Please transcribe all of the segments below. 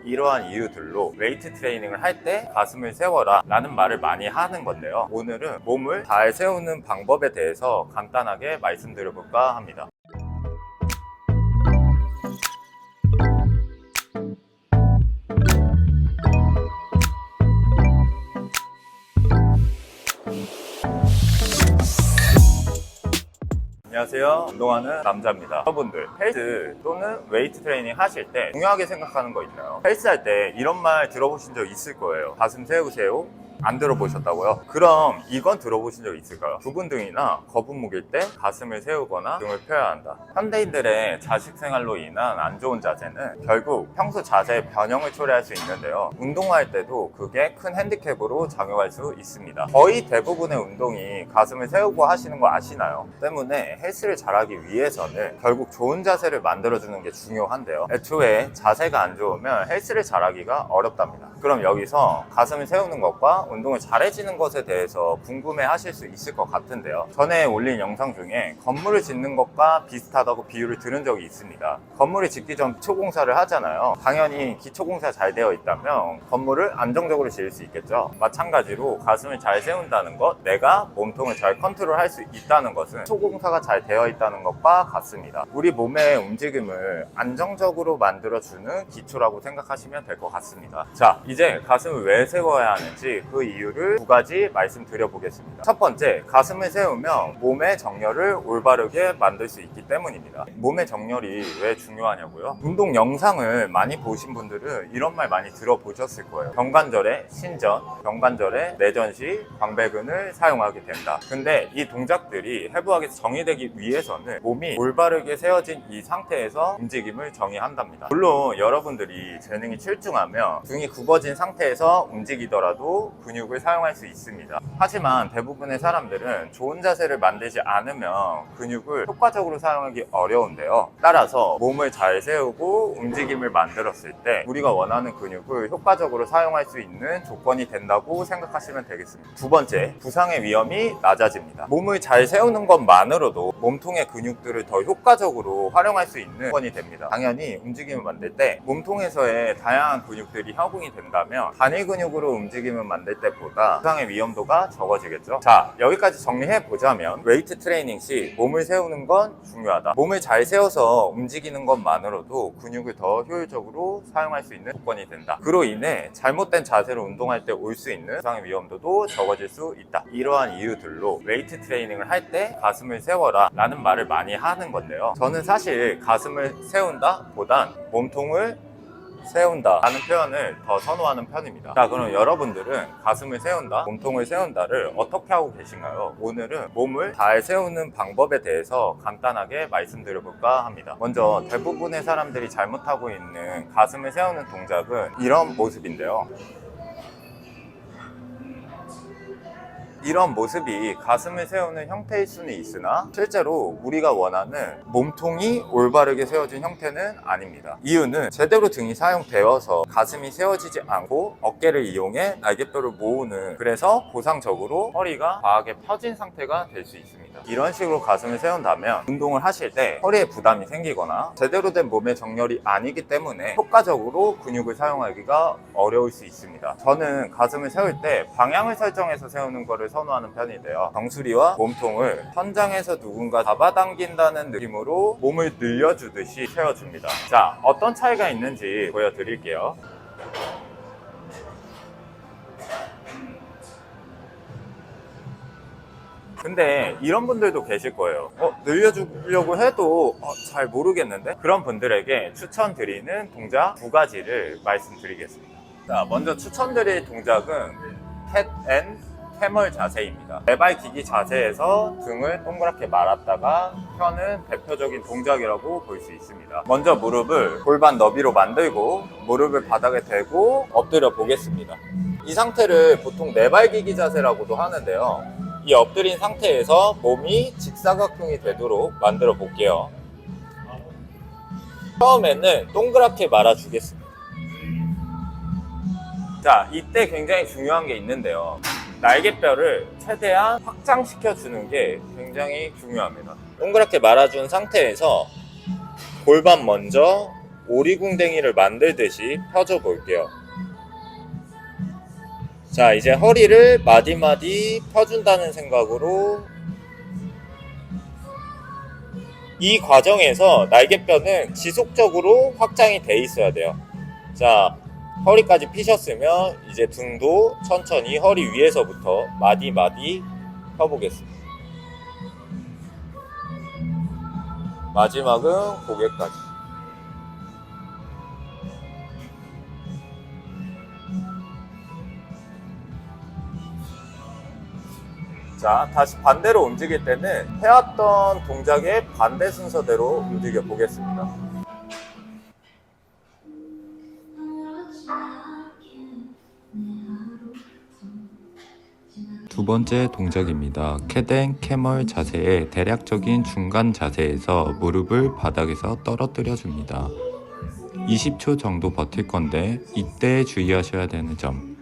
이러한 이유들로 웨이트 트레이닝을 할 때 가슴을 세워라 라는 말을 많이 하는 건데요. 오늘은 몸을 잘 세우는 방법에 대해서 간단하게 말씀드려볼까 합니다. 안녕하세요. 운동하는 남자입니다. 여러분들 헬스 또는 웨이트 트레이닝 하실 때 중요하게 생각하는 거 있나요? 헬스 할 때 이런 말 들어보신 적 있을 거예요. 가슴 세우세요. 안 들어보셨다고요? 그럼 이건 들어보신 적 있을까요? 굽은 등이나 거북 목일 때 가슴을 세우거나 등을 펴야 한다. 현대인들의 자식 생활로 인한 안 좋은 자세는 결국 평소 자세의 변형을 초래할 수 있는데요. 운동할 때도 그게 큰 핸디캡으로 작용할 수 있습니다. 거의 대부분의 운동이 가슴을 세우고 하시는 거 아시나요? 때문에 헬스를 잘하기 위해서는 결국 좋은 자세를 만들어주는 게 중요한데요. 애초에 자세가 안 좋으면 헬스를 잘하기가 어렵답니다. 그럼 여기서 가슴을 세우는 것과 운동을 잘해지는 것에 대해서 궁금해 하실 수 있을 것 같은데요. 전에 올린 영상 중에 건물을 짓는 것과 비슷하다고 비유를 들은 적이 있습니다. 건물을 짓기 전 초공사를 하잖아요. 당연히 기초공사 잘 되어 있다면 건물을 안정적으로 지을 수 있겠죠. 마찬가지로 가슴을 잘 세운다는 것, 내가 몸통을 잘 컨트롤할 수 있다는 것은 초공사가 잘 되어 있다는 것과 같습니다. 우리 몸의 움직임을 안정적으로 만들어주는 기초라고 생각하시면 될 것 같습니다. 자, 이제 가슴을 왜 세워야 하는지 그 이유를 두 가지 말씀드려 보겠습니다. 첫 번째, 가슴을 세우면 몸의 정렬을 올바르게 만들 수 있기 때문입니다. 몸의 정렬이 왜 중요하냐고요? 운동 영상을 많이 보신 분들은 이런 말 많이 들어보셨을 거예요. 경관절의 신전, 경관절의 내전 시 광배근을 사용하게 된다. 근데 이 동작들이 해부학에서 정의되기 위해서는 몸이 올바르게 세워진 이 상태에서 움직임을 정의한답니다. 물론 여러분들이 재능이 출중하면 등이 굽어진 상태에서 움직이더라도 근육을 사용할 수 있습니다. 하지만 대부분의 사람들은 좋은 자세를 만들지 않으면 근육을 효과적으로 사용하기 어려운데요. 따라서 몸을 잘 세우고 움직임을 만들었을 때 우리가 원하는 근육을 효과적으로 사용할 수 있는 조건이 된다고 생각하시면 되겠습니다. 두 번째, 부상의 위험이 낮아집니다. 몸을 잘 세우는 것만으로도 몸통의 근육들을 더 효과적으로 활용할 수 있는 조건이 됩니다. 당연히 움직임을 만들 때 몸통에서의 다양한 근육들이 협응이 된다면 단일 근육으로 움직임을 만들 때보다 부상의 위험도가 적어지겠죠. 자, 여기까지 정리해 보자면 웨이트 트레이닝 시 몸을 세우는 건 중요하다. 몸을 잘 세워서 움직이는 것만으로도 근육을 더 효율적으로 사용할 수 있는 조건이 된다. 그로 인해 잘못된 자세로 운동할 때 올 수 있는 부상의 위험도도 적어질 수 있다. 이러한 이유들로 웨이트 트레이닝을 할 때 가슴을 세워라 라는 말을 많이 하는 건데요. 저는 사실 가슴을 세운다 보단 몸통을 세운다 라는 표현을 더 선호하는 편입니다. 자, 그럼 여러분들은 가슴을 세운다, 몸통을 세운다를 어떻게 하고 계신가요? 오늘은 몸을 잘 세우는 방법에 대해서 간단하게 말씀드려볼까 합니다. 먼저 대부분의 사람들이 잘못하고 있는 가슴을 세우는 동작은 이런 모습인데요. 이런 모습이 가슴을 세우는 형태일 수는 있으나 실제로 우리가 원하는 몸통이 올바르게 세워진 형태는 아닙니다. 이유는 제대로 등이 사용되어서 가슴이 세워지지 않고 어깨를 이용해 날개뼈를 모으는, 그래서 보상적으로 허리가 과하게 펴진 상태가 될 수 있습니다. 이런 식으로 가슴을 세운다면 운동을 하실 때 허리에 부담이 생기거나 제대로 된 몸의 정렬이 아니기 때문에 효과적으로 근육을 사용하기가 어려울 수 있습니다. 저는 가슴을 세울 때 방향을 설정해서 세우는 것을 선호하는 편인데요. 정수리와 몸통을 천장에서 누군가 잡아당긴다는 느낌으로 몸을 늘려주듯이 세워줍니다. 자, 어떤 차이가 있는지 보여드릴게요. 근데 이런 분들도 계실 거예요. 늘려주려고 해도 잘 모르겠는데? 그런 분들에게 추천드리는 동작 두 가지를 말씀드리겠습니다. 자, 먼저 추천드릴 동작은 캣 앤 캐멀 자세입니다. 네발 기기 자세에서 등을 동그랗게 말았다가 펴는 대표적인 동작이라고 볼 수 있습니다. 먼저 무릎을 골반 너비로 만들고 무릎을 바닥에 대고 엎드려 보겠습니다. 이 상태를 보통 네발 기기 자세라고도 하는데요. 이 엎드린 상태에서 몸이 직사각형이 되도록 만들어 볼게요. 처음에는 동그랗게 말아주겠습니다. 자, 이때 굉장히 중요한 게 있는데요. 날개뼈를 최대한 확장시켜주는 게 굉장히 중요합니다. 동그랗게 말아준 상태에서 골반 먼저 오리궁뎅이를 만들듯이 펴줘 볼게요. 자, 이제 허리를 마디마디 펴준다는 생각으로 이 과정에서 날개뼈는 지속적으로 확장이 돼 있어야 돼요. 자, 허리까지 피셨으면 이제 등도 천천히 허리 위에서부터 마디마디 펴보겠습니다. 마지막은 고개까지. 자, 다시 반대로 움직일 때는 해왔던 동작의 반대 순서대로 움직여 보겠습니다. 두 번째 동작입니다. 캐덴 캐멀 자세의 대략적인 중간 자세에서 무릎을 바닥에서 떨어뜨려 줍니다. 20초 정도 버틸 건데 이때 주의하셔야 되는 점,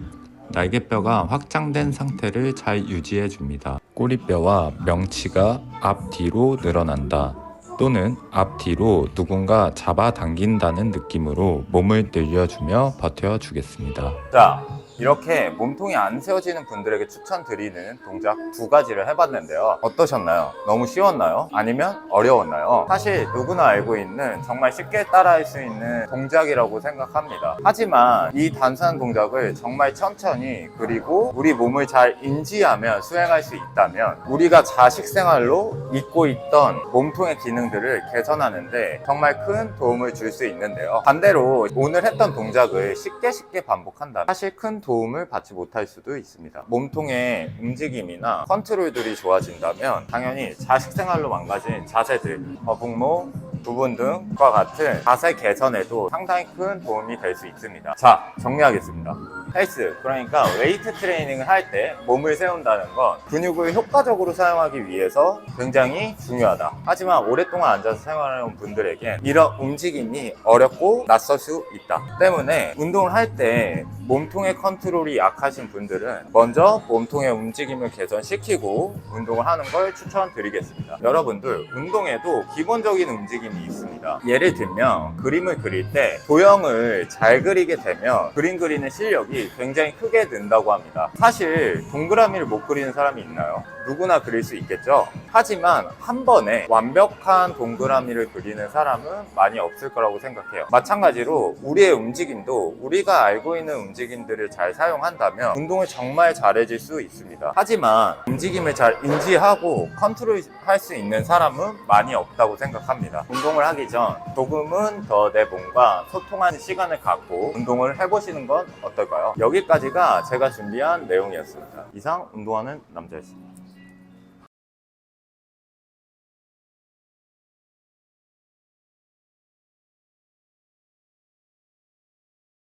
날개뼈가 확장된 상태를 잘 유지해 줍니다. 꼬리뼈와 명치가 앞뒤로 늘어난다 또는 앞뒤로 누군가 잡아당긴다는 느낌으로 몸을 늘려주며 버텨주겠습니다. 자, 이렇게 몸통이 안 세워지는 분들에게 추천드리는 동작 두 가지를 해봤는데요. 어떠셨나요? 너무 쉬웠나요? 아니면 어려웠나요? 사실 누구나 알고 있는 정말 쉽게 따라할 수 있는 동작이라고 생각합니다. 하지만 이 단순한 동작을 정말 천천히 그리고 우리 몸을 잘 인지하며 수행할 수 있다면 우리가 자식 생활로 잊고 있던 몸통의 기능들을 개선하는데 정말 큰 도움을 줄 수 있는데요. 반대로 오늘 했던 동작을 쉽게 반복한다면 사실 큰 도움을 받지 못할 수도 있습니다. 몸통의 움직임이나 컨트롤들이 좋아진다면 당연히 자식 생활로 망가진 자세들, 거북목, 부분 등과 같은 자세 개선에도 상당히 큰 도움이 될 수 있습니다. 자, 정리하겠습니다. 헬스, 그러니까 웨이트 트레이닝을 할 때 몸을 세운다는 건 근육을 효과적으로 사용하기 위해서 굉장히 중요하다. 하지만 오랫동안 앉아서 생활하는 분들에게 이런 움직임이 어렵고 낯설 수 있다. 때문에 운동을 할 때 몸통의 컨트롤이 약하신 분들은 먼저 몸통의 움직임을 개선시키고 운동을 하는 걸 추천드리겠습니다. 여러분들, 운동에도 기본적인 움직임이 있습니다. 예를 들면 그림을 그릴 때 도형을 잘 그리게 되면 그림 그리는 실력이 굉장히 크게 는다고 합니다. 사실 동그라미를 못 그리는 사람이 있나요? 누구나 그릴 수 있겠죠. 하지만 한 번에 완벽한 동그라미를 그리는 사람은 많이 없을 거라고 생각해요. 마찬가지로 우리의 움직임도 우리가 알고 있는 움직임들을 잘 사용한다면 운동을 정말 잘해질 수 있습니다. 하지만 움직임을 잘 인지하고 컨트롤할 수 있는 사람은 많이 없다고 생각합니다. 운동을 하기 전 조금은 더 내 몸과 소통하는 시간을 갖고 운동을 해보시는 건 어떨까요? 여기까지가 제가 준비한 내용이었습니다. 이상 운동하는 남자였습니다.